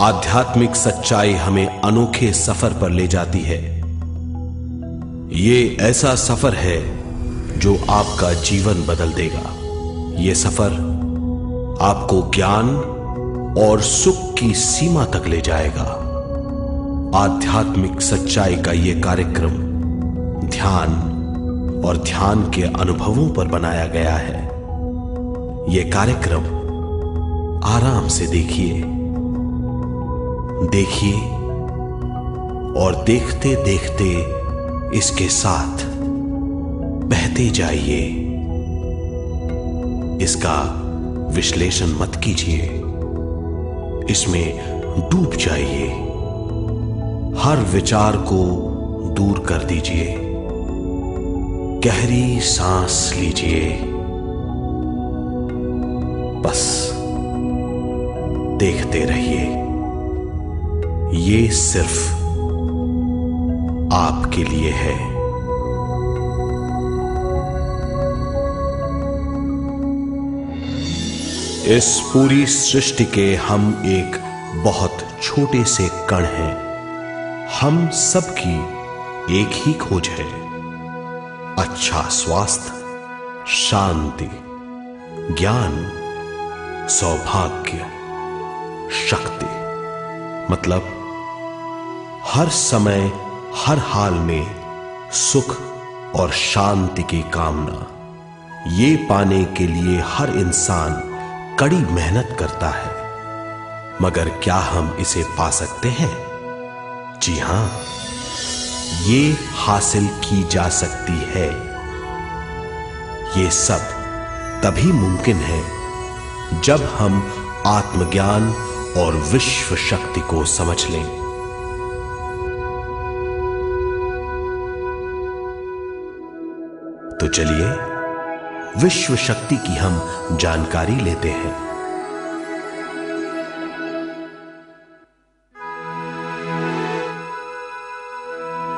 आध्यात्मिक सच्चाई हमें अनोखे सफर पर ले जाती है। ये ऐसा सफर है जो आपका जीवन बदल देगा। ये सफर आपको ज्ञान और सुख की सीमा तक ले जाएगा। आध्यात्मिक सच्चाई का ये कार्यक्रम ध्यान और ध्यान के अनुभवों पर बनाया गया है। ये कार्यक्रम आराम से देखिए और देखते देखते इसके साथ बहते जाइए। इसका विश्लेषण मत कीजिए, इसमें डूब जाइए। हर विचार को दूर कर दीजिए। गहरी सांस लीजिए। बस देखते रहिए। ये सिर्फ आपके लिए है। इस पूरी सृष्टि के हम एक बहुत छोटे से कण हैं। हम सबकी एक ही खोज है, अच्छा स्वास्थ्य, शांति, ज्ञान, सौभाग्य, शक्ति। मतलब हर समय हर हाल में सुख और शांति की कामना। ये पाने के लिए हर इंसान कड़ी मेहनत करता है, मगर क्या हम इसे पा सकते हैं? जी हां, ये हासिल की जा सकती है। ये सब तभी मुमकिन है जब हम आत्मज्ञान और विश्व शक्ति को समझ लें। तो चलिए विश्व शक्ति की हम जानकारी लेते हैं।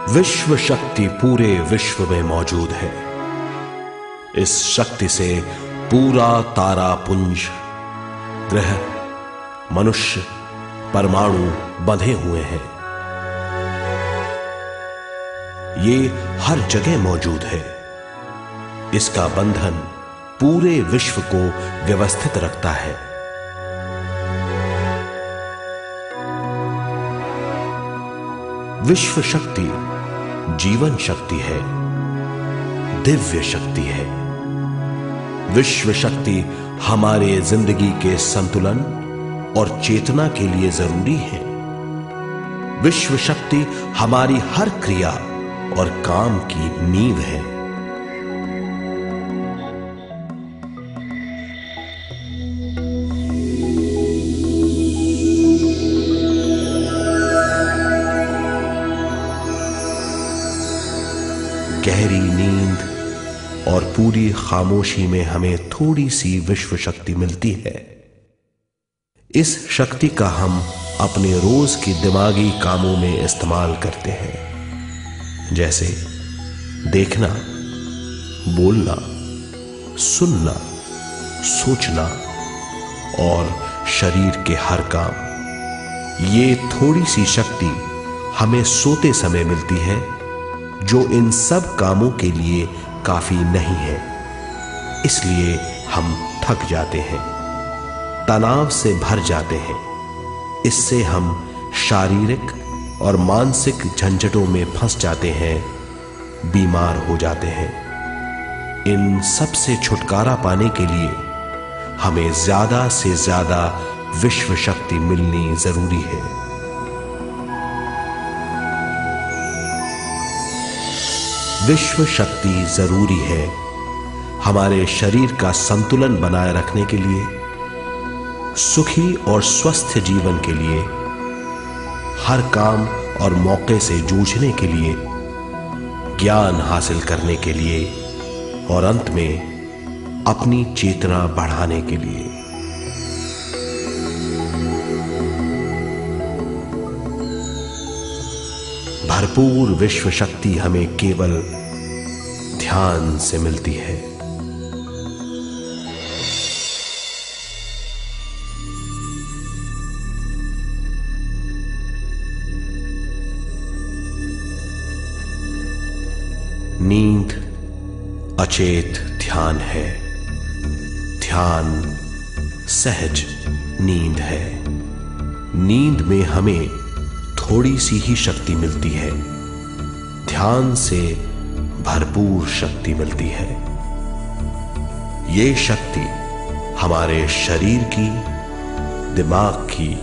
विश्व शक्ति पूरे विश्व में मौजूद है। इस शक्ति से पूरा तारापुंज, ग्रह, मनुष्य, परमाणु बंधे हुए हैं। ये हर जगह मौजूद है। इसका बंधन पूरे विश्व को व्यवस्थित रखता है। विश्व शक्ति जीवन शक्ति है, दिव्य शक्ति है। विश्व शक्ति हमारे जिंदगी के संतुलन और चेतना के लिए जरूरी है। विश्व शक्ति हमारी हर क्रिया और काम की नींव है। गहरी नींद और पूरी खामोशी में हमें थोड़ी सी विश्व शक्ति मिलती है। इस शक्ति का हम अपने रोज के दिमागी कामों में इस्तेमाल करते हैं, जैसे देखना, बोलना, सुनना, सोचना और शरीर के हर काम। ये थोड़ी सी शक्ति हमें सोते समय मिलती है, जो इन सब कामों के लिए काफी नहीं है। इसलिए हम थक जाते हैं, तनाव से भर जाते हैं। इससे हम शारीरिक और मानसिक झंझटों में फंस जाते हैं, बीमार हो जाते हैं। इन सब से छुटकारा पाने के लिए हमें ज्यादा से ज्यादा विश्व शक्ति मिलनी जरूरी है। विश्व शक्ति जरूरी है हमारे शरीर का संतुलन बनाए रखने के लिए, सुखी और स्वस्थ जीवन के लिए, हर काम और मौके से जूझने के लिए, ज्ञान हासिल करने के लिए और अंत में अपनी चेतना बढ़ाने के लिए। भरपूर विश्व शक्ति हमें केवल ध्यान से मिलती है। नींद अचेत ध्यान है, ध्यान सहज नींद है। नींद में हमें थोड़ी सी ही शक्ति मिलती है, ध्यान से भरपूर शक्ति मिलती है। ये शक्ति हमारे शरीर की, दिमाग की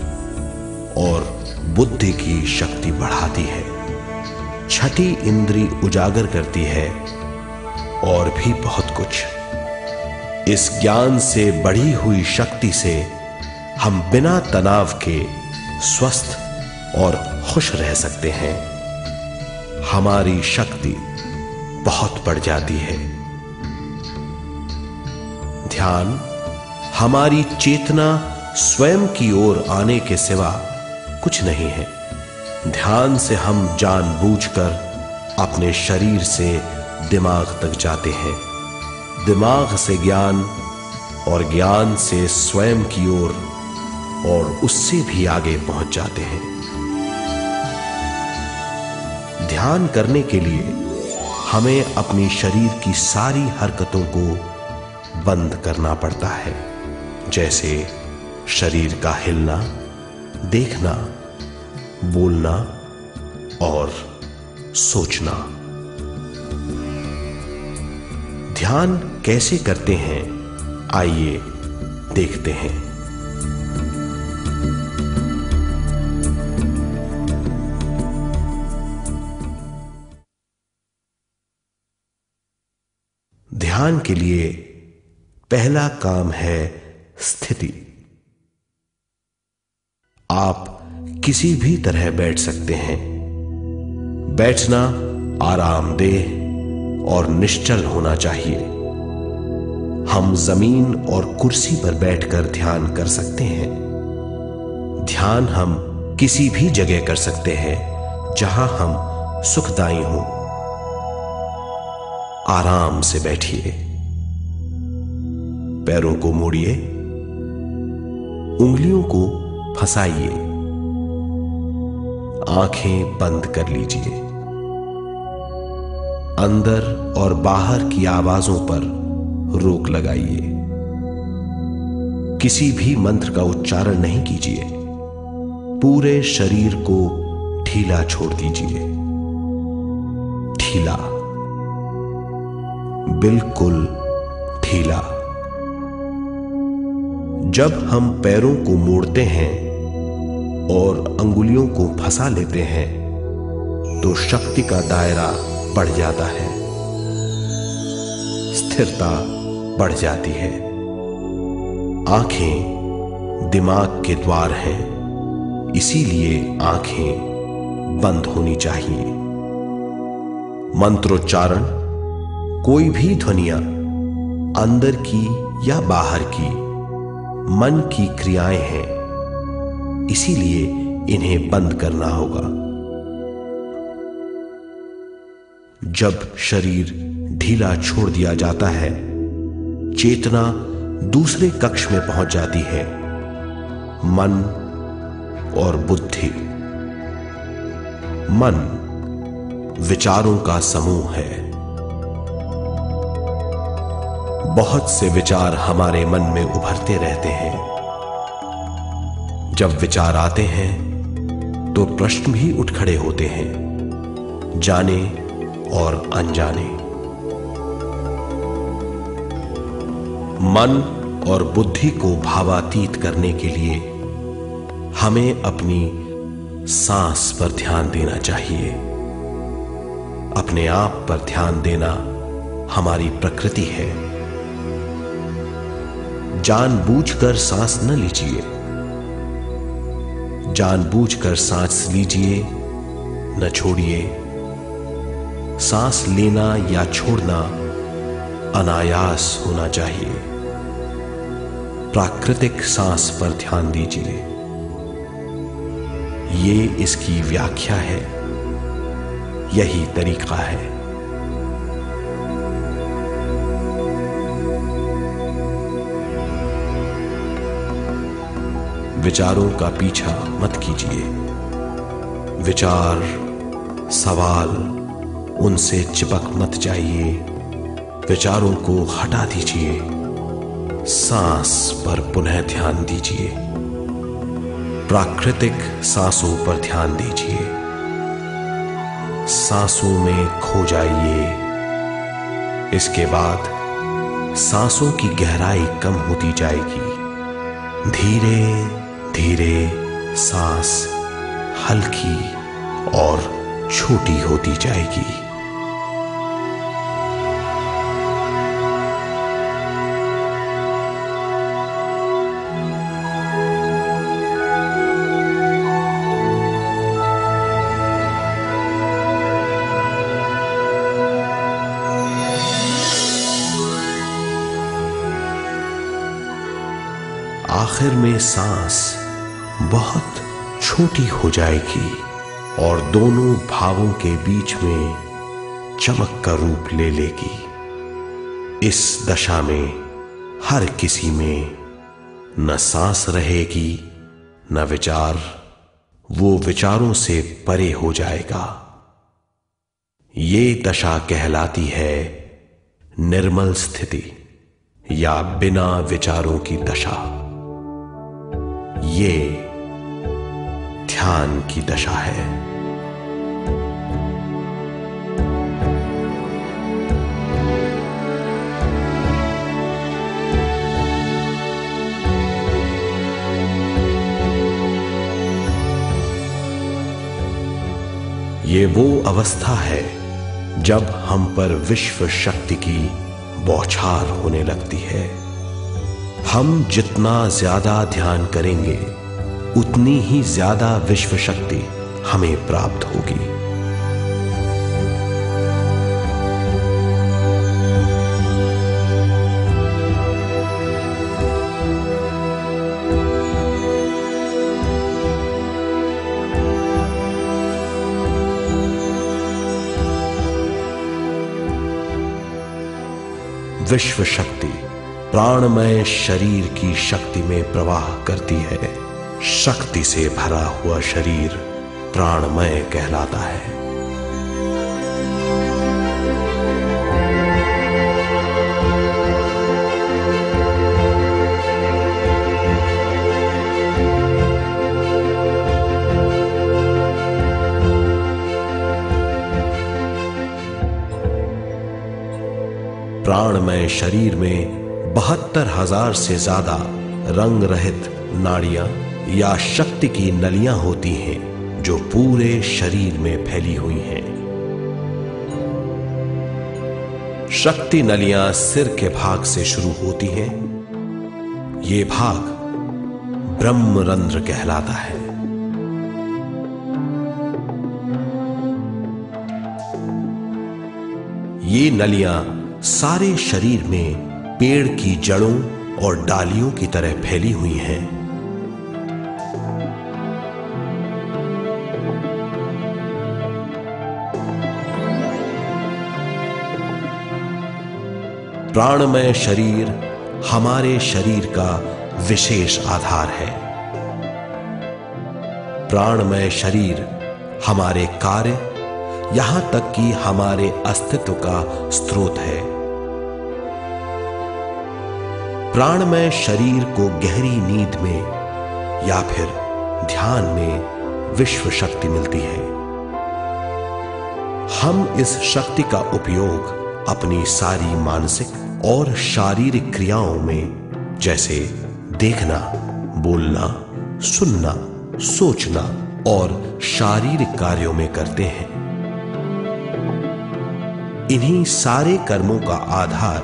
और बुद्धि की शक्ति बढ़ाती है, छठी इंद्री उजागर करती है और भी बहुत कुछ। इस ज्ञान से बढ़ी हुई शक्ति से हम बिना तनाव के स्वस्थ और खुश रह सकते हैं। हमारी शक्ति बहुत बढ़ जाती है। ध्यान हमारी चेतना स्वयं की ओर आने के सिवा कुछ नहीं है। ध्यान से हम जानबूझकर अपने शरीर से दिमाग तक जाते हैं, दिमाग से ज्ञान और ज्ञान से स्वयं की ओर और उससे भी आगे पहुंच जाते हैं। ध्यान करने के लिए हमें अपनी शरीर की सारी हरकतों को बंद करना पड़ता है, जैसे शरीर का हिलना, देखना, बोलना और सोचना। ध्यान कैसे करते हैं, आइए देखते हैं। ध्यान के लिए पहला काम है स्थिति। आप किसी भी तरह बैठ सकते हैं। बैठना आरामदेह और निश्चल होना चाहिए। हम जमीन और कुर्सी पर बैठकर ध्यान कर सकते हैं। ध्यान हम किसी भी जगह कर सकते हैं जहां हम सुखदायी हों। आराम से बैठिए, पैरों को मोड़िए, उंगलियों को फंसाइए, आंखें बंद कर लीजिए। अंदर और बाहर की आवाजों पर रोक लगाइए। किसी भी मंत्र का उच्चारण नहीं कीजिए। पूरे शरीर को ढीला छोड़ दीजिए। ढीला, बिल्कुल ढीला। जब हम पैरों को मोड़ते हैं और अंगुलियों को फंसा लेते हैं तो शक्ति का दायरा बढ़ जाता है, स्थिरता बढ़ जाती है। आंखें दिमाग के द्वार हैं, इसीलिए आंखें बंद होनी चाहिए। मंत्रोच्चारण, कोई भी ध्वनियां अंदर की या बाहर की मन की क्रियाएं हैं, इसीलिए इन्हें बंद करना होगा। जब शरीर ढीला छोड़ दिया जाता है, चेतना दूसरे कक्ष में पहुंच जाती है। मन और बुद्धि। मन विचारों का समूह है। बहुत से विचार हमारे मन में उभरते रहते हैं। जब विचार आते हैं तो प्रश्न भी उठ खड़े होते हैं, जाने और अनजाने। मन और बुद्धि को भावातीत करने के लिए हमें अपनी सांस पर ध्यान देना चाहिए। अपने आप पर ध्यान देना हमारी प्रकृति है। जानबूझकर सांस न लीजिए। जानबूझकर सांस लीजिए, न छोड़िए। सांस लेना या छोड़ना अनायास होना चाहिए। प्राकृतिक सांस पर ध्यान दीजिए। ये इसकी व्याख्या है, यही तरीका है। विचारों का पीछा मत कीजिए। विचार, सवाल उनसे चिपक मत जाइए, विचारों को हटा दीजिए, सांस पर पुनः ध्यान दीजिए, प्राकृतिक सांसों पर ध्यान दीजिए, सांसों में खो जाइए। इसके बाद सांसों की गहराई कम होती जाएगी, धीरे धीरे सांस हल्की और छोटी होती जाएगी। आखिर में सांस बहुत छोटी हो जाएगी और दोनों भावों के बीच में चमक का रूप ले लेगी। इस दशा में हर किसी में न सांस रहेगी न विचार, वो विचारों से परे हो जाएगा। ये दशा कहलाती है निर्मल स्थिति या बिना विचारों की दशा। ये ध्यान की दशा है। ये वो अवस्था है जब हम पर विश्व शक्ति की बौछार होने लगती है। हम जितना ज्यादा ध्यान करेंगे उतनी ही ज्यादा विश्व शक्ति हमें प्राप्त होगी। विश्व शक्ति प्राणमय शरीर की शक्ति में प्रवाह करती है। शक्ति से भरा हुआ शरीर प्राणमय कहलाता है। प्राणमय शरीर में 72,000 से ज्यादा रंग रहित नाड़ियां या शक्ति की नलियां होती हैं जो पूरे शरीर में फैली हुई हैं। शक्ति नलियां सिर के भाग से शुरू होती हैं। ये भाग ब्रह्मरंध्र कहलाता है। ये नलियां सारे शरीर में पेड़ की जड़ों और डालियों की तरह फैली हुई हैं। प्राणमय शरीर हमारे शरीर का विशेष आधार है। प्राणमय शरीर हमारे कार्य, यहां तक कि हमारे अस्तित्व का स्रोत है। प्राणमय शरीर को गहरी नींद में या फिर ध्यान में विश्व शक्ति मिलती है। हम इस शक्ति का उपयोग अपनी सारी मानसिक और शारीरिक क्रियाओं में, जैसे देखना, बोलना, सुनना, सोचना और शारीरिक कार्यों में करते हैं। इन्हीं सारे कर्मों का आधार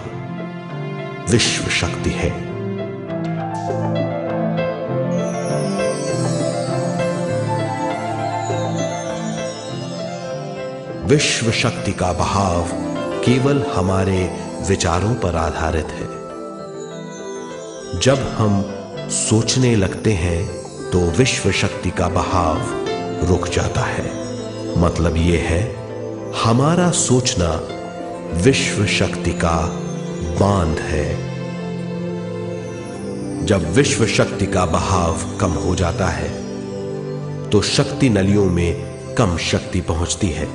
विश्व शक्ति है। विश्व शक्ति का बहाव केवल हमारे विचारों पर आधारित है। जब हम सोचने लगते हैं तो विश्व शक्ति का बहाव रुक जाता है। मतलब यह है, हमारा सोचना विश्व शक्ति का बांध है। जब विश्व शक्ति का बहाव कम हो जाता है तो शक्ति नलियों में कम शक्ति पहुंचती है।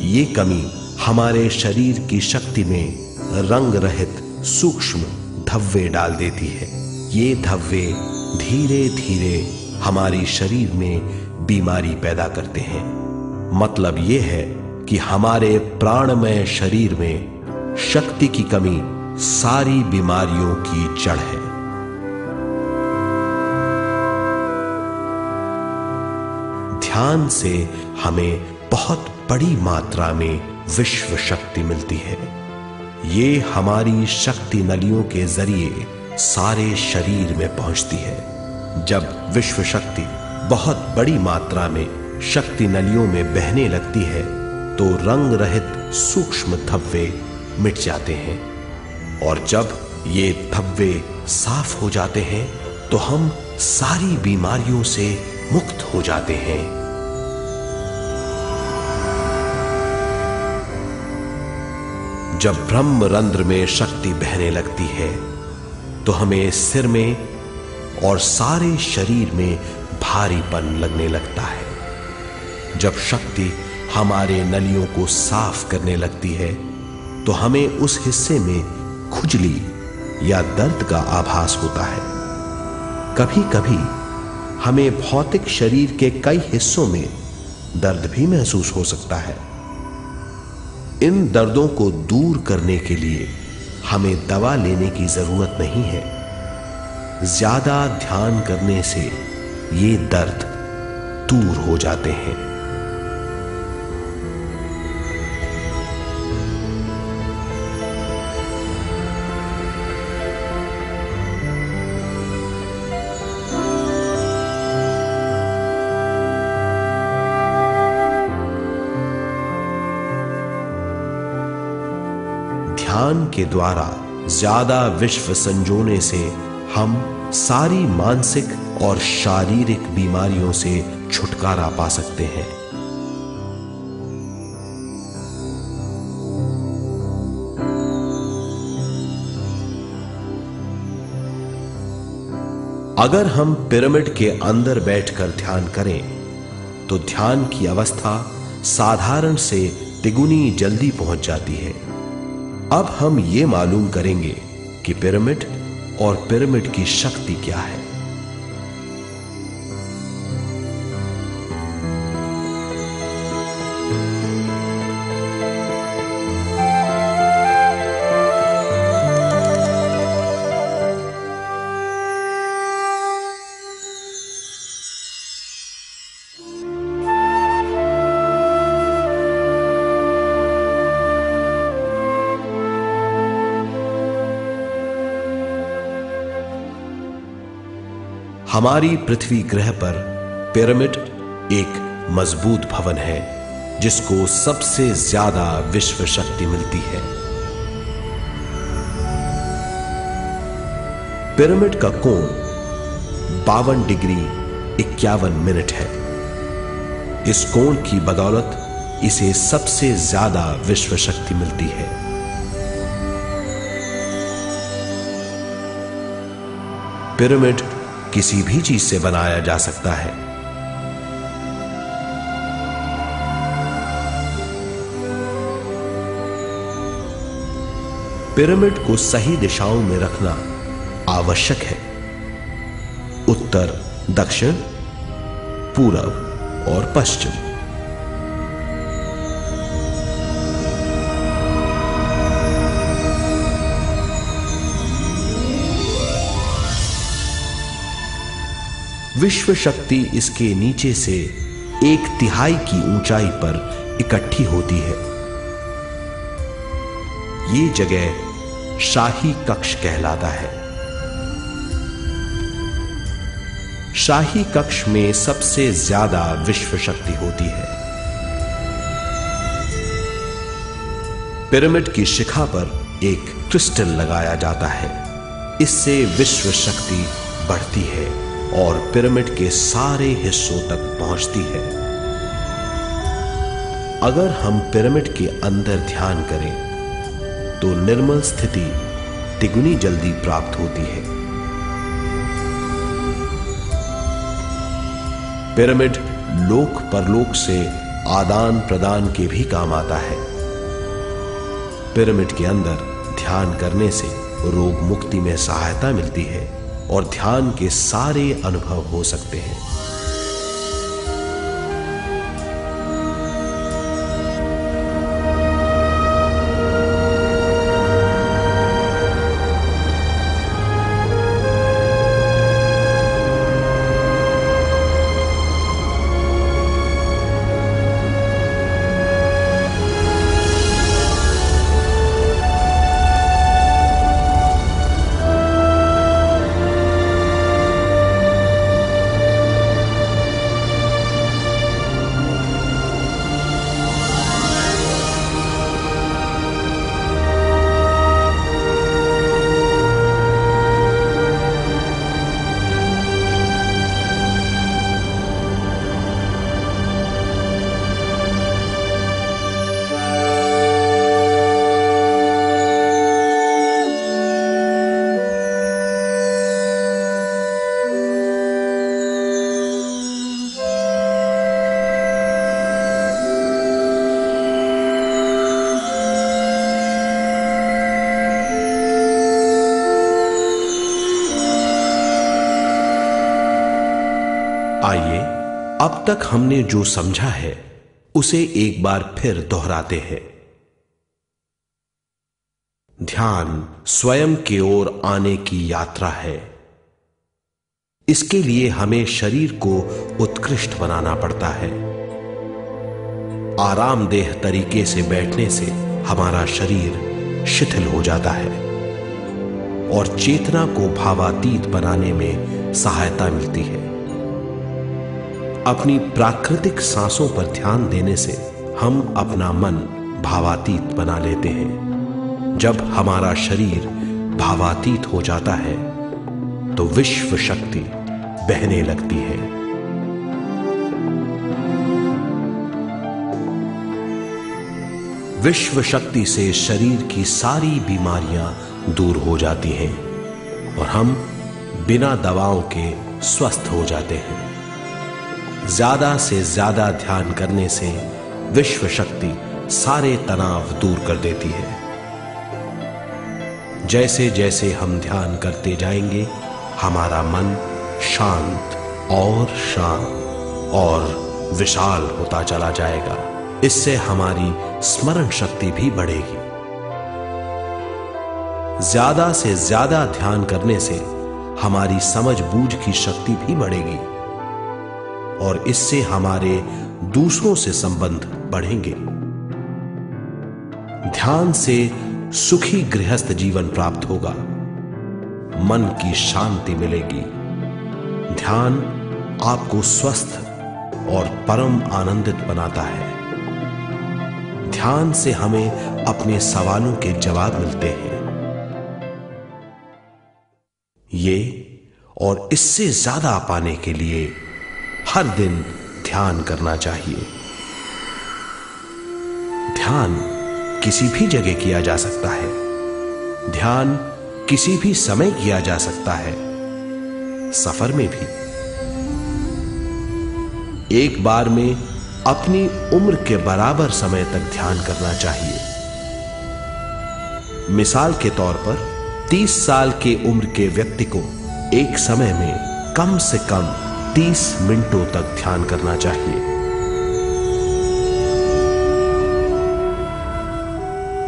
ये कमी हमारे शरीर की शक्ति में रंग रहित सूक्ष्म धब्बे डाल देती है। ये धब्बे धीरे धीरे हमारी शरीर में बीमारी पैदा करते हैं। मतलब यह है कि हमारे प्राणमय शरीर में शक्ति की कमी सारी बीमारियों की जड़ है। ध्यान से हमें बहुत बड़ी मात्रा में विश्व शक्ति मिलती है। ये हमारी शक्ति नलियों के जरिए सारे शरीर में पहुंचती है। जब विश्व शक्ति बहुत बड़ी मात्रा में शक्ति नलियों में बहने लगती है तो रंग रहित सूक्ष्म धब्बे मिट जाते हैं, और जब ये धब्बे साफ हो जाते हैं तो हम सारी बीमारियों से मुक्त हो जाते हैं। जब ब्रह्म रंध्र में शक्ति बहने लगती है तो हमें सिर में और सारे शरीर में भारीपन लगने लगता है। जब शक्ति हमारे नलियों को साफ करने लगती है तो हमें उस हिस्से में खुजली या दर्द का आभास होता है। कभी कभी हमें भौतिक शरीर के कई हिस्सों में दर्द भी महसूस हो सकता है। इन दर्दों को दूर करने के लिए हमें दवा लेने की जरूरत नहीं है। ज्यादा ध्यान करने से ये दर्द दूर हो जाते हैं। ध्यान के द्वारा ज्यादा विश्व संजोने से हम सारी मानसिक और शारीरिक बीमारियों से छुटकारा पा सकते हैं। अगर हम पिरामिड के अंदर बैठकर ध्यान करें तो ध्यान की अवस्था साधारण से तिगुनी जल्दी पहुंच जाती है। अब हम ये मालूम करेंगे कि पिरामिड और पिरामिड की शक्ति क्या है। हमारी पृथ्वी ग्रह पर पिरामिड एक मजबूत भवन है जिसको सबसे ज्यादा विश्व शक्ति मिलती है। पिरामिड का कोण 52 डिग्री 51 मिनट है। इस कोण की बदौलत इसे सबसे ज्यादा विश्व शक्ति मिलती है। पिरामिड किसी भी चीज से बनाया जा सकता है। पिरामिड को सही दिशाओं में रखना आवश्यक है। उत्तर, दक्षिण, पूरब और पश्चिम। विश्व शक्ति इसके नीचे से 1/3 की ऊंचाई पर इकट्ठी होती है। ये जगह शाही कक्ष कहलाता है। शाही कक्ष में सबसे ज्यादा विश्व शक्ति होती है। पिरामिड की शिखा पर एक क्रिस्टल लगाया जाता है। इससे विश्व शक्ति बढ़ती है और पिरामिड के सारे हिस्सों तक पहुंचती है। अगर हम पिरामिड के अंदर ध्यान करें तो निर्मल स्थिति तिगुनी जल्दी प्राप्त होती है। पिरामिड लोक परलोक से आदान प्रदान के भी काम आता है। पिरामिड के अंदर ध्यान करने से रोग मुक्ति में सहायता मिलती है और ध्यान के सारे अनुभव हो सकते हैं। आइए अब तक हमने जो समझा है उसे एक बार फिर दोहराते हैं। ध्यान स्वयं की ओर आने की यात्रा है। इसके लिए हमें शरीर को उत्कृष्ट बनाना पड़ता है। आरामदेह तरीके से बैठने से हमारा शरीर शिथिल हो जाता है और चेतना को भावातीत बनाने में सहायता मिलती है। अपनी प्राकृतिक सांसों पर ध्यान देने से हम अपना मन भावातीत बना लेते हैं। जब हमारा शरीर भावातीत हो जाता है तो विश्व शक्ति बहने लगती है। विश्व शक्ति से शरीर की सारी बीमारियां दूर हो जाती हैं और हम बिना दवाओं के स्वस्थ हो जाते हैं। ज्यादा से ज्यादा ध्यान करने से विश्व शक्ति सारे तनाव दूर कर देती है। जैसे जैसे हम ध्यान करते जाएंगे हमारा मन शांत और विशाल होता चला जाएगा। इससे हमारी स्मरण शक्ति भी बढ़ेगी। ज्यादा से ज्यादा ध्यान करने से हमारी समझ बूझ की शक्ति भी बढ़ेगी और इससे हमारे दूसरों से संबंध बढ़ेंगे। ध्यान से सुखी गृहस्थ जीवन प्राप्त होगा, मन की शांति मिलेगी। ध्यान आपको स्वस्थ और परम आनंदित बनाता है। ध्यान से हमें अपने सवालों के जवाब मिलते हैं। ये और इससे ज्यादा पाने के लिए हर दिन ध्यान करना चाहिए। ध्यान किसी भी जगह किया जा सकता है। ध्यान किसी भी समय किया जा सकता है, सफर में भी। एक बार में अपनी उम्र के बराबर समय तक ध्यान करना चाहिए। मिसाल के तौर पर 30 साल के उम्र के व्यक्ति को एक समय में कम से कम 30 मिनटों तक ध्यान करना चाहिए।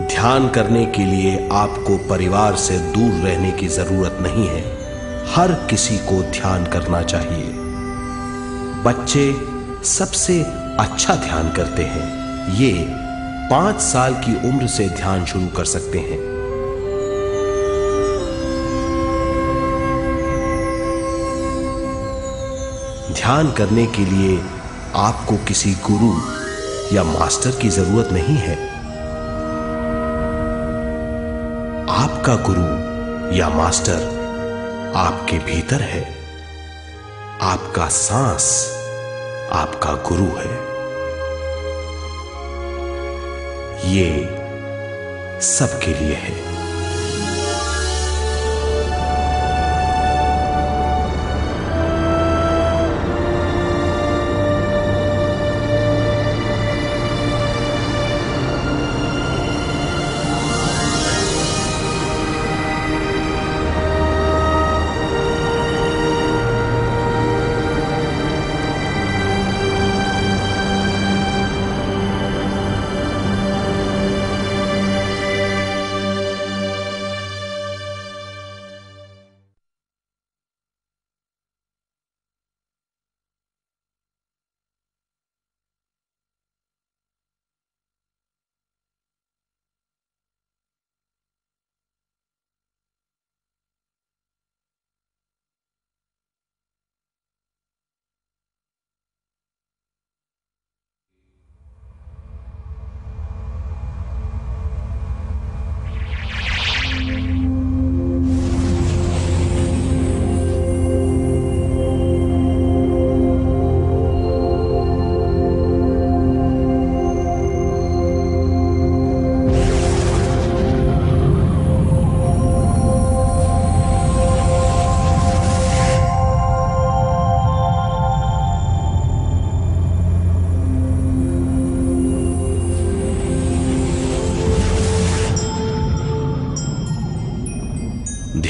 ध्यान करने के लिए आपको परिवार से दूर रहने की जरूरत नहीं है। हर किसी को ध्यान करना चाहिए। बच्चे सबसे अच्छा ध्यान करते हैं। ये 5 साल की उम्र से ध्यान शुरू कर सकते हैं। ध्यान करने के लिए आपको किसी गुरु या मास्टर की जरूरत नहीं है। आपका गुरु या मास्टर आपके भीतर है। आपका सांस आपका गुरु है। ये सबके लिए है।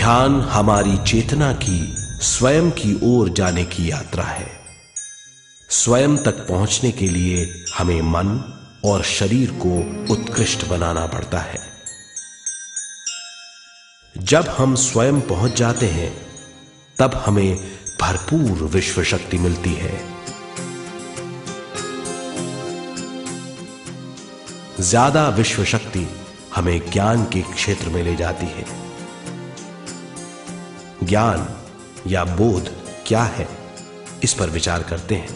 ध्यान हमारी चेतना की स्वयं की ओर जाने की यात्रा है। स्वयं तक पहुंचने के लिए हमें मन और शरीर को उत्कृष्ट बनाना पड़ता है। जब हम स्वयं पहुंच जाते हैं तब हमें भरपूर विश्व शक्ति मिलती है। ज्यादा विश्व शक्ति हमें ज्ञान के क्षेत्र में ले जाती है। ज्ञान या बोध क्या है, इस पर विचार करते हैं।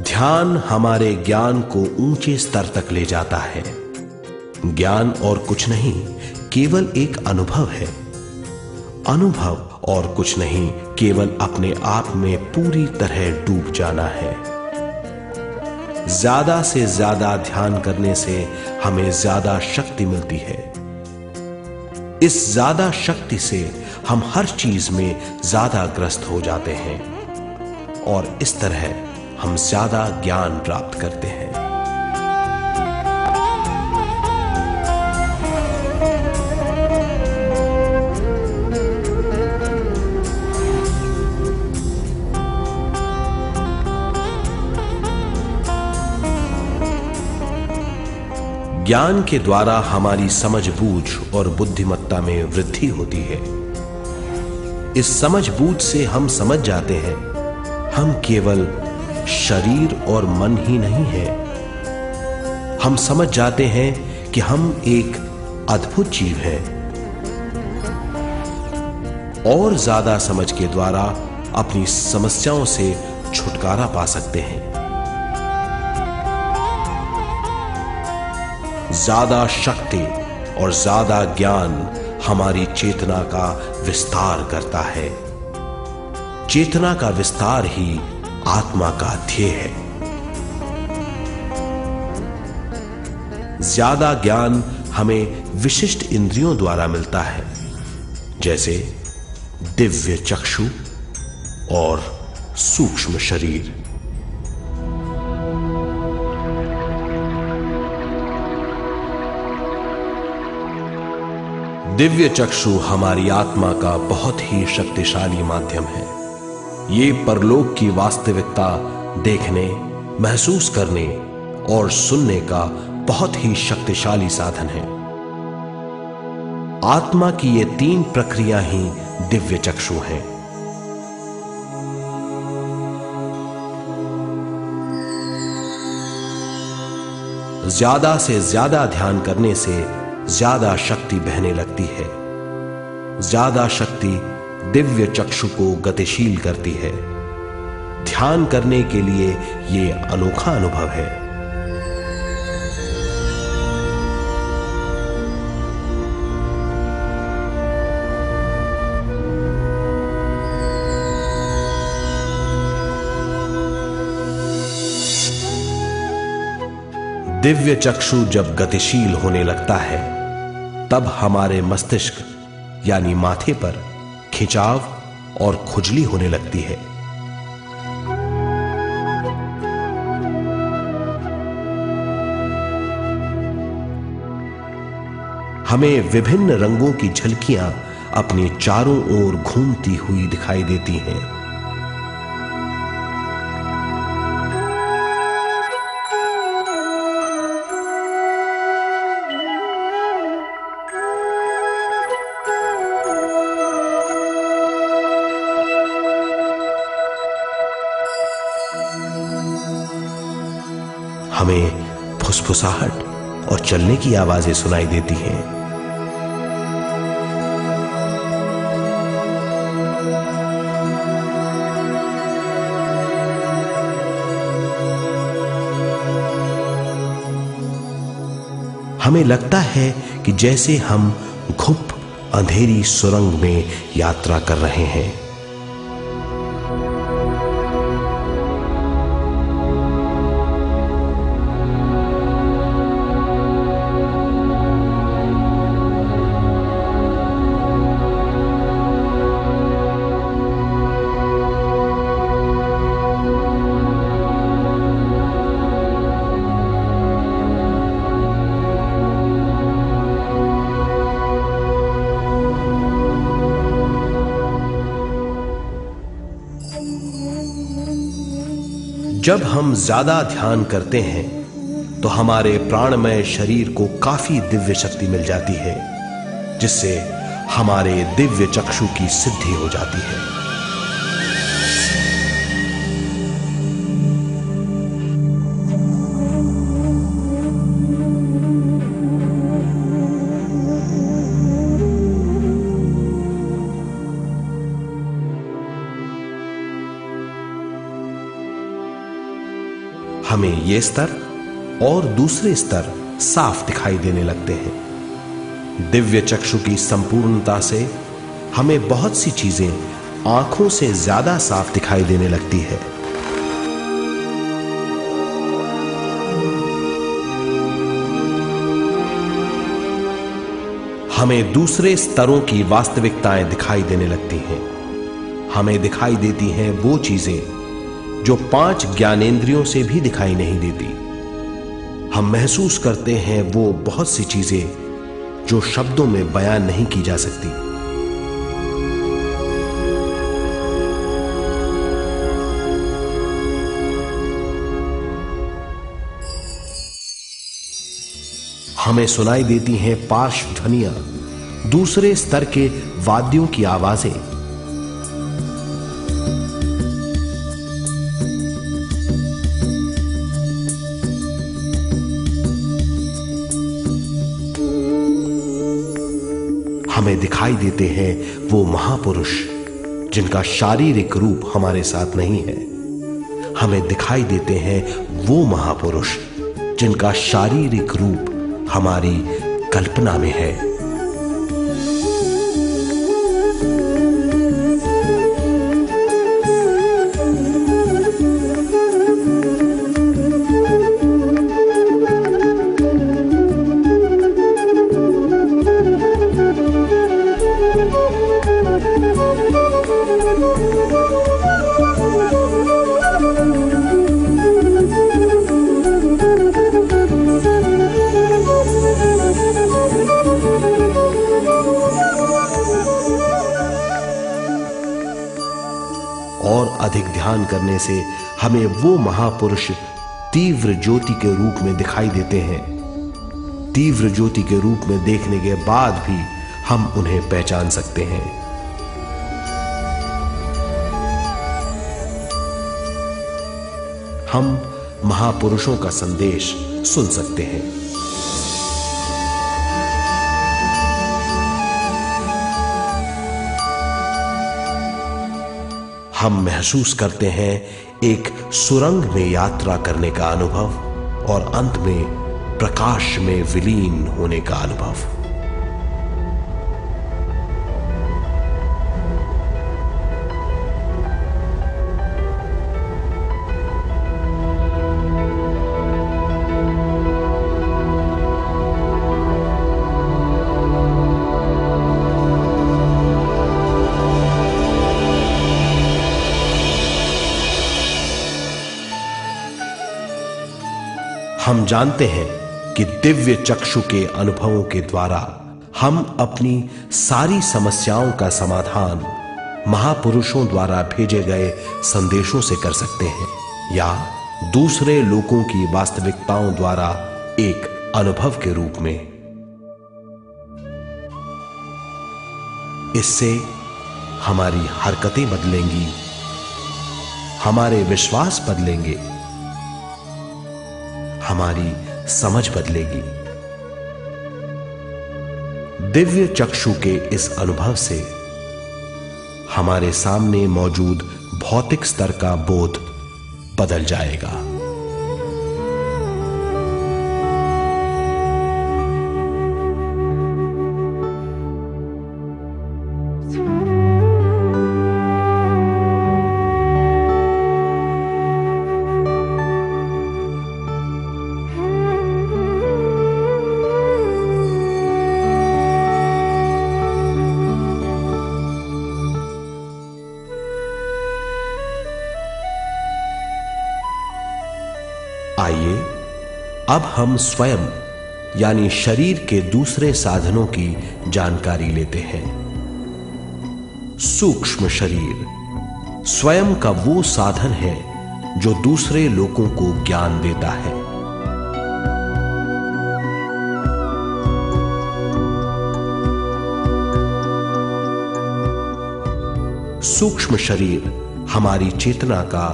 ध्यान हमारे ज्ञान को ऊंचे स्तर तक ले जाता है। ज्ञान और कुछ नहीं, केवल एक अनुभव है। अनुभव और कुछ नहीं, केवल अपने आप में पूरी तरह डूब जाना है। ज्यादा से ज्यादा ध्यान करने से हमें ज्यादा शक्ति मिलती है। इस ज्यादा शक्ति से हम हर चीज में ज्यादा ग्रस्त हो जाते हैं और इस तरह हम ज्यादा ज्ञान प्राप्त करते हैं। ज्ञान के द्वारा हमारी समझबूझ और बुद्धिमत्ता में वृद्धि होती है। इस समझबूझ से हम समझ जाते हैं हम केवल शरीर और मन ही नहीं है। हम समझ जाते हैं कि हम एक अद्भुत जीव हैं। और ज्यादा समझ के द्वारा अपनी समस्याओं से छुटकारा पा सकते हैं। ज्यादा शक्ति और ज्यादा ज्ञान हमारी चेतना का विस्तार करता है। चेतना का विस्तार ही आत्मा का ध्येय है। ज्यादा ज्ञान हमें विशिष्ट इंद्रियों द्वारा मिलता है, जैसे दिव्य चक्षु और सूक्ष्म शरीर। दिव्य चक्षु हमारी आत्मा का बहुत ही शक्तिशाली माध्यम है। ये परलोक की वास्तविकता देखने, महसूस करने और सुनने का बहुत ही शक्तिशाली साधन है। आत्मा की ये तीन प्रक्रिया ही दिव्य चक्षु हैं। ज्यादा से ज्यादा ध्यान करने से ज्यादा शक्ति बहने लगती है। ज्यादा शक्ति दिव्य चक्षु को गतिशील करती है। ध्यान करने के लिए यह अनोखा अनुभव है। दिव्य चक्षु जब गतिशील होने लगता है तब हमारे मस्तिष्क यानी माथे पर खिंचाव और खुजली होने लगती है। हमें विभिन्न रंगों की झलकियां अपने चारों ओर घूमती हुई दिखाई देती हैं। हमें फुसफुसाहट और चलने की आवाजें सुनाई देती हैं। हमें लगता है कि जैसे हम घुप अंधेरी सुरंग में यात्रा कर रहे हैं। जब हम ज्यादा ध्यान करते हैं तो हमारे प्राणमय शरीर को काफी दिव्य शक्ति मिल जाती है, जिससे हमारे दिव्य चक्षु की सिद्धि हो जाती है। हमें ये स्तर और दूसरे स्तर साफ दिखाई देने लगते हैं। दिव्य चक्षु की संपूर्णता से हमें बहुत सी चीजें आंखों से ज्यादा साफ दिखाई देने लगती है। हमें दूसरे स्तरों की वास्तविकताएं दिखाई देने लगती हैं। हमें दिखाई देती हैं वो चीजें जो 5 ज्ञानेंद्रियों से भी दिखाई नहीं देती। हम महसूस करते हैं वो बहुत सी चीजें जो शब्दों में बयान नहीं की जा सकती। हमें सुनाई देती हैं पार्श्व ध्वनियां, दूसरे स्तर के वाद्यों की आवाजें। हमें दिखाई देते हैं वो महापुरुष जिनका शारीरिक रूप हमारे साथ नहीं है। हमें दिखाई देते हैं वो महापुरुष जिनका शारीरिक रूप हमारी कल्पना में है। और अधिक ध्यान करने से हमें वो महापुरुष तीव्र ज्योति के रूप में दिखाई देते हैं। तीव्र ज्योति के रूप में देखने के बाद भी हम उन्हें पहचान सकते हैं। हम महापुरुषों का संदेश सुन सकते हैं। हम महसूस करते हैं एक सुरंग में यात्रा करने का अनुभव और अंत में प्रकाश में विलीन होने का अनुभव। हम जानते हैं कि दिव्य चक्षु के अनुभवों के द्वारा हम अपनी सारी समस्याओं का समाधान महापुरुषों द्वारा भेजे गए संदेशों से कर सकते हैं, या दूसरे लोगों की वास्तविकताओं द्वारा एक अनुभव के रूप में। इससे हमारी हरकतें बदलेंगी, हमारे विश्वास बदलेंगे, हमारी समझ बदलेगी। दिव्य चक्षु के इस अनुभव से हमारे सामने मौजूद भौतिक स्तर का बोध बदल जाएगा। आइए अब हम स्वयं यानी शरीर के दूसरे साधनों की जानकारी लेते हैं। सूक्ष्म शरीर स्वयं का वो साधन है जो दूसरे लोगों को ज्ञान देता है। सूक्ष्म शरीर हमारी चेतना का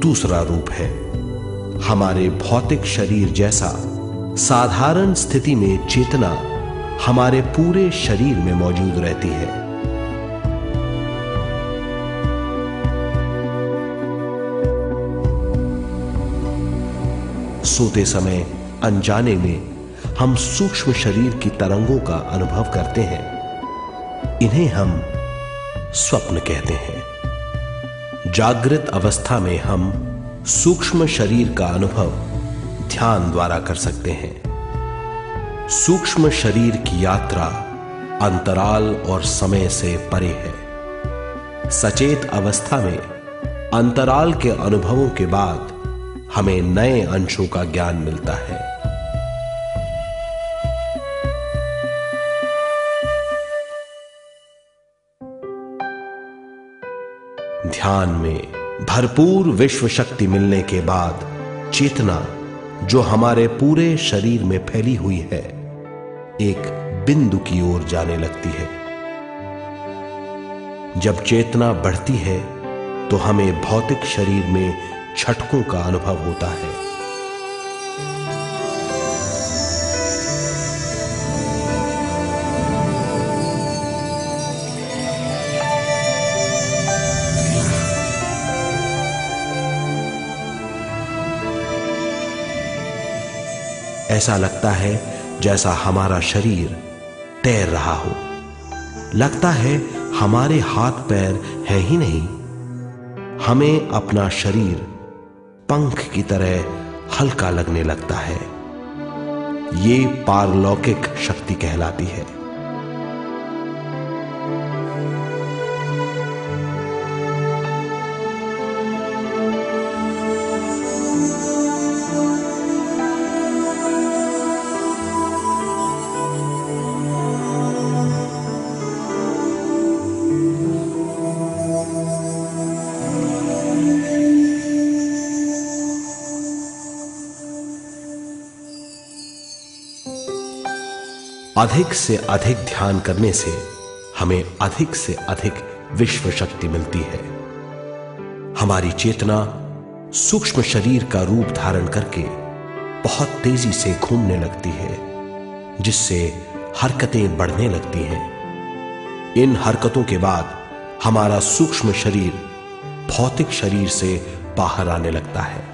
दूसरा रूप है। हमारे भौतिक शरीर जैसा साधारण स्थिति में चेतना हमारे पूरे शरीर में मौजूद रहती है। सोते समय अनजाने में हम सूक्ष्म शरीर की तरंगों का अनुभव करते हैं। इन्हें हम स्वप्न कहते हैं। जागृत अवस्था में हम सूक्ष्म शरीर का अनुभव ध्यान द्वारा कर सकते हैं। सूक्ष्म शरीर की यात्रा अंतराल और समय से परे है। सचेत अवस्था में अंतराल के अनुभवों के बाद हमें नए अंशों का ज्ञान मिलता है। ध्यान में भरपूर विश्व शक्ति मिलने के बाद चेतना जो हमारे पूरे शरीर में फैली हुई है, एक बिंदु की ओर जाने लगती है। जब चेतना बढ़ती है तो हमें भौतिक शरीर में झटकों का अनुभव होता है। ऐसा लगता है जैसा हमारा शरीर तैर रहा हो। लगता है हमारे हाथ पैर है ही नहीं। हमें अपना शरीर पंख की तरह हल्का लगने लगता है। ये पारलौकिक शक्ति कहलाती है। अधिक से अधिक ध्यान करने से हमें अधिक से अधिक विश्व शक्ति मिलती है। हमारी चेतना सूक्ष्म शरीर का रूप धारण करके बहुत तेजी से घूमने लगती है, जिससे हरकतें बढ़ने लगती हैं। इन हरकतों के बाद हमारा सूक्ष्म शरीर भौतिक शरीर से बाहर आने लगता है।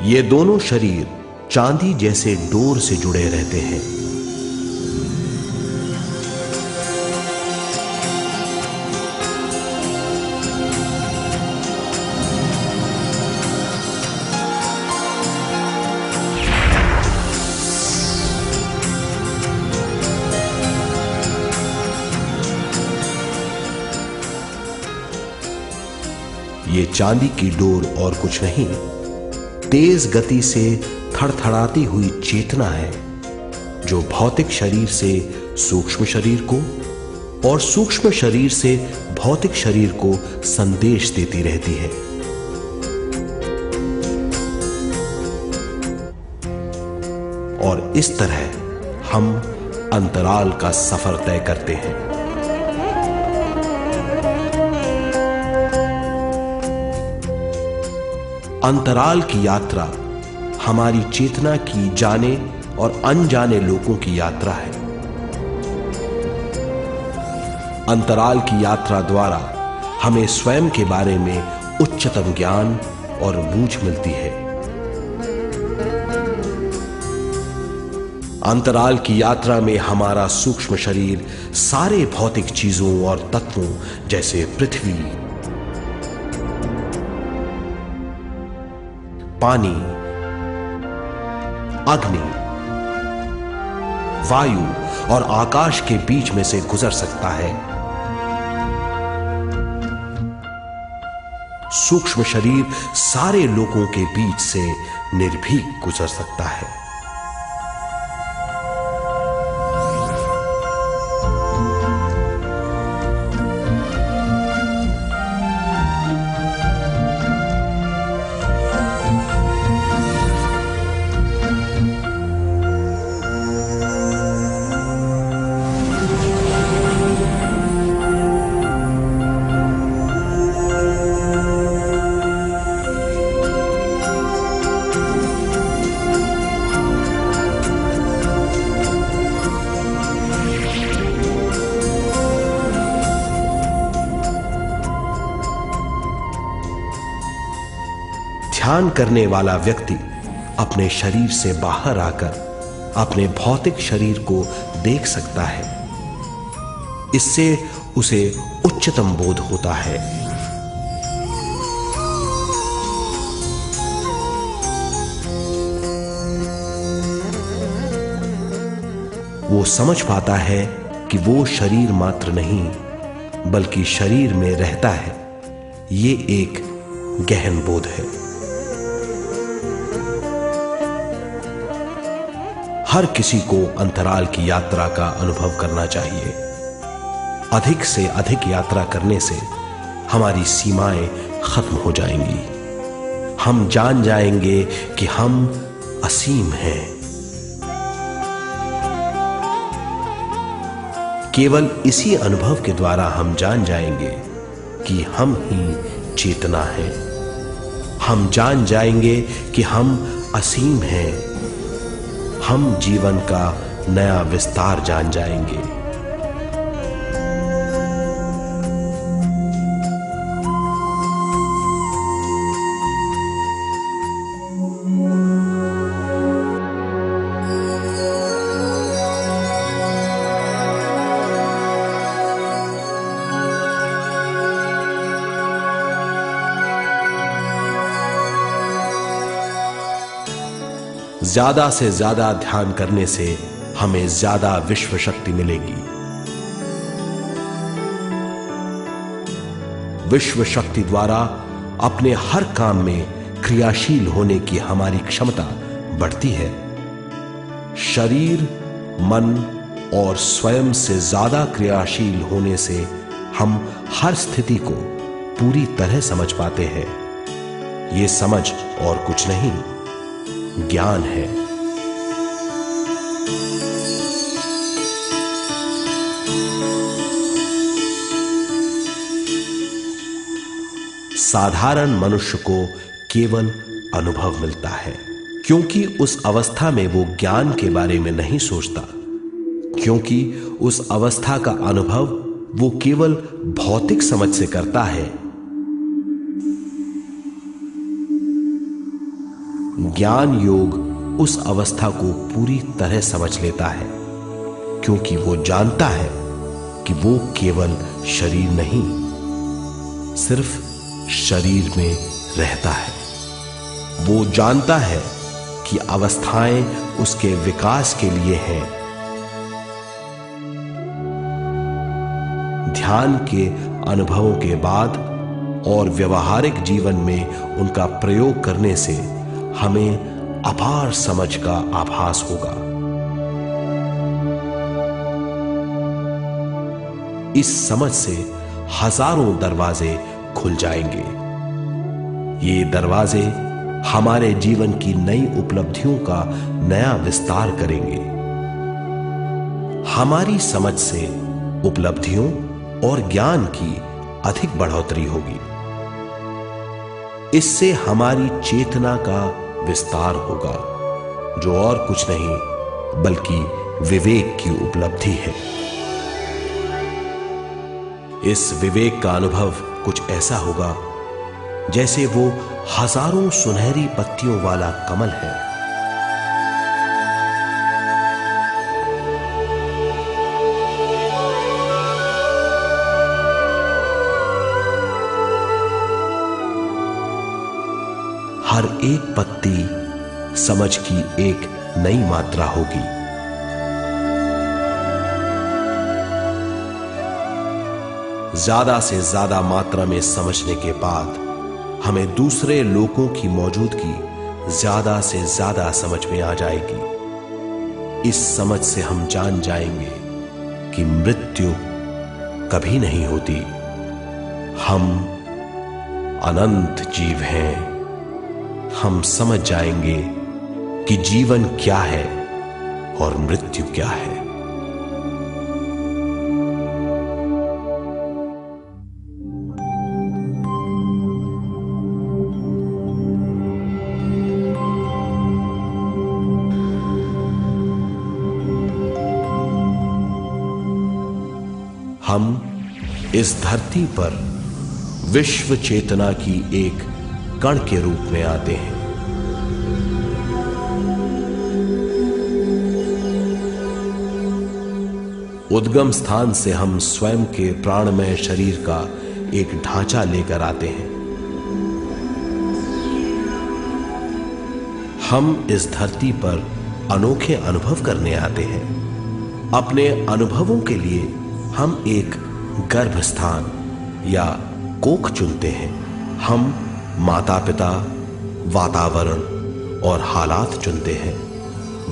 ये दोनों शरीर चांदी जैसे डोर से जुड़े रहते हैं। ये चांदी की डोर और कुछ नहीं, तेज गति से थड़थड़ाती हुई चेतना है, जो भौतिक शरीर से सूक्ष्म शरीर को और सूक्ष्म शरीर से भौतिक शरीर को संदेश देती रहती है। और इस तरह हम अंतराल का सफर तय करते हैं। अंतराल की यात्रा हमारी चेतना की जाने और अनजाने लोगों की यात्रा है। अंतराल की यात्रा द्वारा हमें स्वयं के बारे में उच्चतम ज्ञान और बूझ मिलती है। अंतराल की यात्रा में हमारा सूक्ष्म शरीर सारे भौतिक चीजों और तत्वों जैसे पृथ्वी, पानी, अग्नि, वायु और आकाश के बीच में से गुजर सकता है। सूक्ष्म शरीर सारे लोगों के बीच से निर्भीक गुजर सकता है। ध्यान करने वाला व्यक्ति अपने शरीर से बाहर आकर अपने भौतिक शरीर को देख सकता है। इससे उसे उच्चतम बोध होता है। वो समझ पाता है कि वो शरीर मात्र नहीं बल्कि शरीर में रहता है। ये एक गहन बोध है। हर किसी को अंतराल की यात्रा का अनुभव करना चाहिए। अधिक से अधिक यात्रा करने से हमारी सीमाएं खत्म हो जाएंगी। हम जान जाएंगे कि हम असीम हैं। केवल इसी अनुभव के द्वारा हम जान जाएंगे कि हम ही चेतना है। हम जान जाएंगे कि हम असीम हैं। हम जीवन का नया विस्तार जान जाएंगे। ज्यादा से ज्यादा ध्यान करने से हमें ज्यादा विश्व शक्ति मिलेगी। विश्व शक्ति द्वारा अपने हर काम में क्रियाशील होने की हमारी क्षमता बढ़ती है। शरीर, मन और स्वयं से ज्यादा क्रियाशील होने से हम हर स्थिति को पूरी तरह समझ पाते हैं। ये समझ और कुछ नहीं, ज्ञान है। साधारण मनुष्य को केवल अनुभव मिलता है, क्योंकि उस अवस्था में वो ज्ञान के बारे में नहीं सोचता, क्योंकि उस अवस्था का अनुभव वो केवल भौतिक समझ से करता है। ज्ञान योग उस अवस्था को पूरी तरह समझ लेता है, क्योंकि वो जानता है कि वो केवल शरीर नहीं, सिर्फ शरीर में रहता है। वो जानता है कि अवस्थाएं उसके विकास के लिए हैं। ध्यान के अनुभवों के बाद और व्यवहारिक जीवन में उनका प्रयोग करने से हमें अपार समझ का आभास होगा। इस समझ से हजारों दरवाजे खुल जाएंगे। ये दरवाजे हमारे जीवन की नई उपलब्धियों का नया विस्तार करेंगे। हमारी समझ से उपलब्धियों और ज्ञान की अधिक बढ़ोतरी होगी। इससे हमारी चेतना का विस्तार होगा, जो और कुछ नहीं बल्कि विवेक की उपलब्धि है। इस विवेक का अनुभव कुछ ऐसा होगा जैसे वो हजारों सुनहरी पत्तियों वाला कमल है। हर एक पत्ती समझ की एक नई मात्रा होगी। ज्यादा से ज्यादा मात्रा में समझने के बाद हमें दूसरे लोगों की मौजूदगी ज्यादा से ज्यादा समझ में आ जाएगी। इस समझ से हम जान जाएंगे कि मृत्यु कभी नहीं होती। हम अनंत जीव हैं। हम समझ जाएंगे कि जीवन क्या है और मृत्यु क्या है। हम इस धरती पर विश्व चेतना की एक कण के रूप में आते हैं। उद्गम स्थान से हम स्वयं के प्राणमय शरीर का एक ढांचा लेकर आते हैं। हम इस धरती पर अनोखे अनुभव करने आते हैं। अपने अनुभवों के लिए हम एक गर्भ स्थान या कोख चुनते हैं। हम माता पिता, वातावरण और हालात चुनते हैं।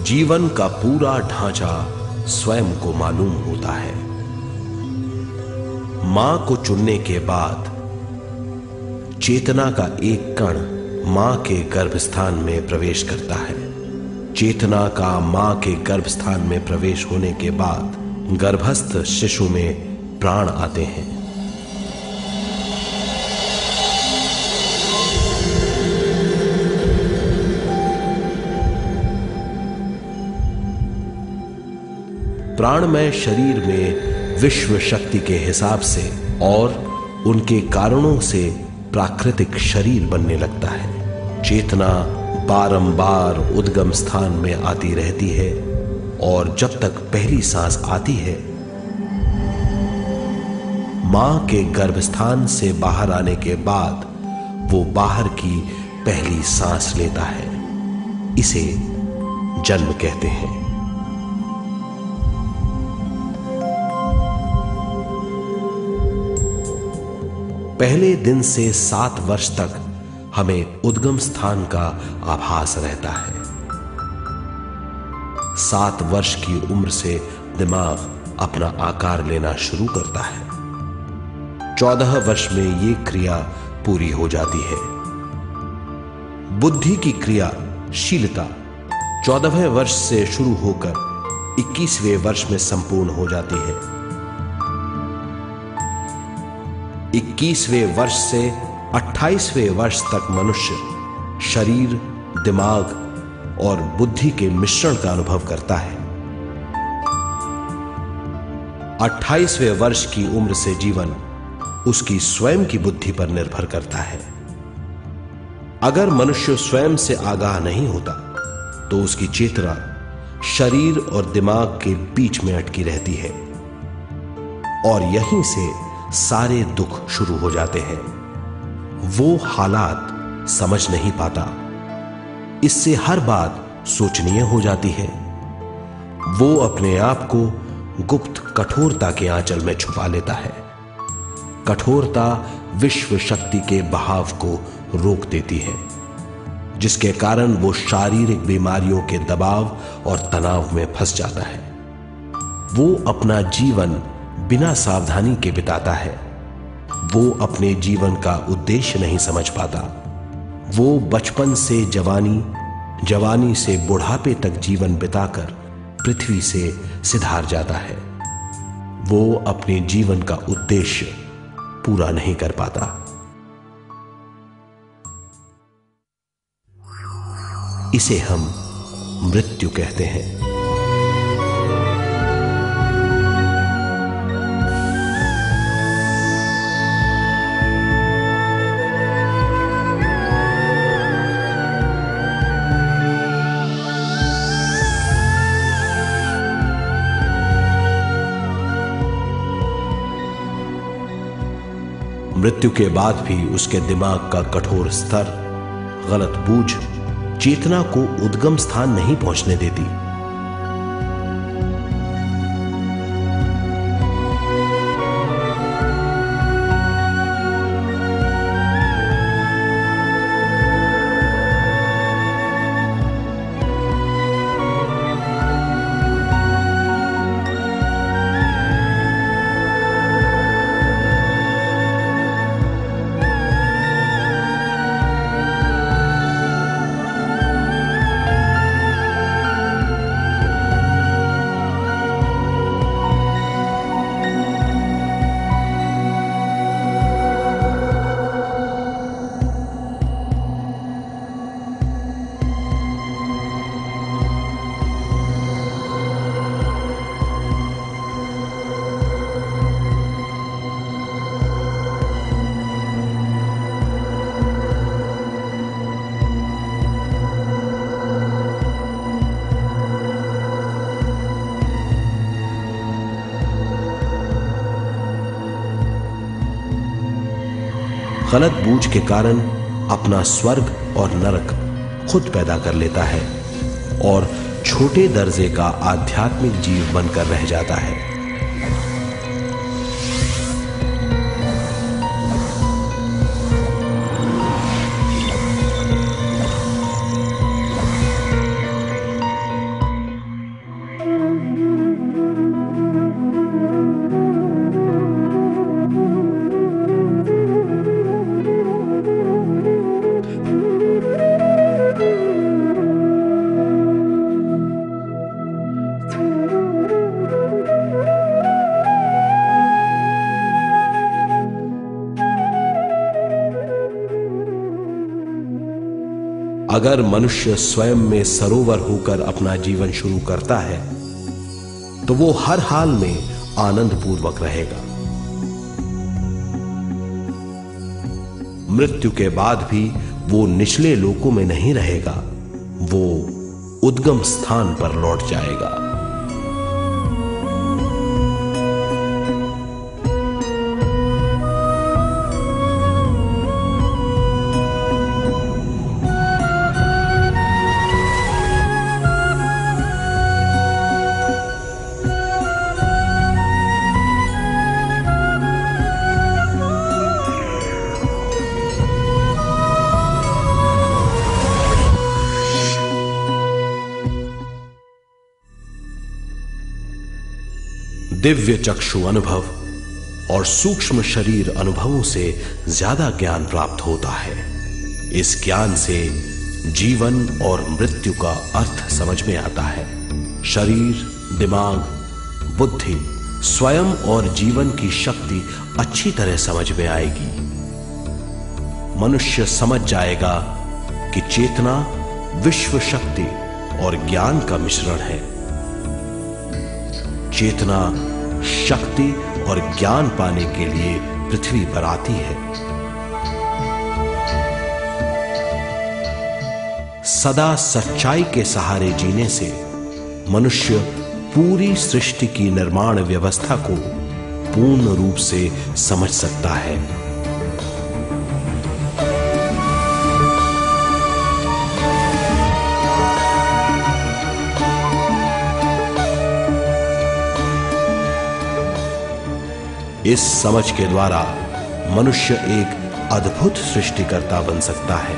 जीवन का पूरा ढांचा स्वयं को मालूम होता है। मां को चुनने के बाद चेतना का एक कण मां के गर्भस्थान में प्रवेश करता है। चेतना का मां के गर्भस्थान में प्रवेश होने के बाद गर्भस्थ शिशु में प्राण आते हैं। प्राणमय शरीर में विश्व शक्ति के हिसाब से और उनके कारणों से प्राकृतिक शरीर बनने लगता है। चेतना बारंबार उद्गम स्थान में आती रहती है और जब तक पहली सांस आती है, मां के गर्भस्थान से बाहर आने के बाद वो बाहर की पहली सांस लेता है। इसे जन्म कहते हैं। पहले दिन से 7 वर्ष तक हमें उद्गम स्थान का आभास रहता है। 7 वर्ष की उम्र से दिमाग अपना आकार लेना शुरू करता है। 14 वर्ष में यह क्रिया पूरी हो जाती है। बुद्धि की क्रियाशीलता 14वें वर्ष से शुरू होकर 21वें वर्ष में संपूर्ण हो जाती है। 21वें वर्ष से 28वें वर्ष तक मनुष्य शरीर, दिमाग और बुद्धि के मिश्रण का अनुभव करता है। 28वें वर्ष की उम्र से जीवन उसकी स्वयं की बुद्धि पर निर्भर करता है। अगर मनुष्य स्वयं से आगाह नहीं होता तो उसकी चेतना शरीर और दिमाग के बीच में अटकी रहती है और यहीं से सारे दुख शुरू हो जाते हैं। वो हालात समझ नहीं पाता, इससे हर बात सोचनीय हो जाती है। वो अपने आप को गुप्त कठोरता के आंचल में छुपा लेता है। कठोरता विश्व शक्ति के बहाव को रोक देती है, जिसके कारण वो शारीरिक बीमारियों के दबाव और तनाव में फंस जाता है। वो अपना जीवन बिना सावधानी के बिताता है। वो अपने जीवन का उद्देश्य नहीं समझ पाता। वो बचपन से जवानी, जवानी से बुढ़ापे तक जीवन बिताकर पृथ्वी से सिधार जाता है। वो अपने जीवन का उद्देश्य पूरा नहीं कर पाता। इसे हम मृत्यु कहते हैं। मृत्यु के बाद भी उसके दिमाग का कठोर स्तर, गलत बूझ चेतना को उद्गम स्थान नहीं पहुंचने देती। गलत बूझ के कारण अपना स्वर्ग और नरक खुद पैदा कर लेता है और छोटे दर्जे का आध्यात्मिक जीव बनकर रह जाता है। अगर मनुष्य स्वयं में सरोवर होकर अपना जीवन शुरू करता है तो वो हर हाल में आनंद पूर्वक रहेगा। मृत्यु के बाद भी वो निचले लोकों में नहीं रहेगा, वो उद्गम स्थान पर लौट जाएगा। दिव्य चक्षु अनुभव और सूक्ष्म शरीर अनुभवों से ज्यादा ज्ञान प्राप्त होता है। इस ज्ञान से जीवन और मृत्यु का अर्थ समझ में आता है। शरीर, दिमाग, बुद्धि, स्वयं और जीवन की शक्ति अच्छी तरह समझ में आएगी। मनुष्य समझ जाएगा कि चेतना विश्व शक्ति और ज्ञान का मिश्रण है। चेतना शक्ति और ज्ञान पाने के लिए पृथ्वी पर आती है। सदा सच्चाई के सहारे जीने से मनुष्य पूरी सृष्टि की निर्माण व्यवस्था को पूर्ण रूप से समझ सकता है। इस समझ के द्वारा मनुष्य एक अद्भुत सृष्टिकर्ता बन सकता है।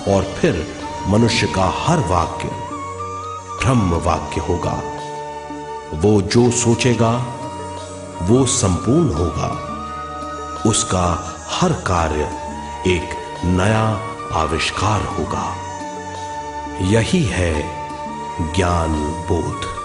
और फिर मनुष्य का हर वाक्य ब्रह्म वाक्य होगा। वो जो सोचेगा वो संपूर्ण होगा। उसका हर कार्य एक नया आविष्कार होगा। यही है ज्ञान बोध।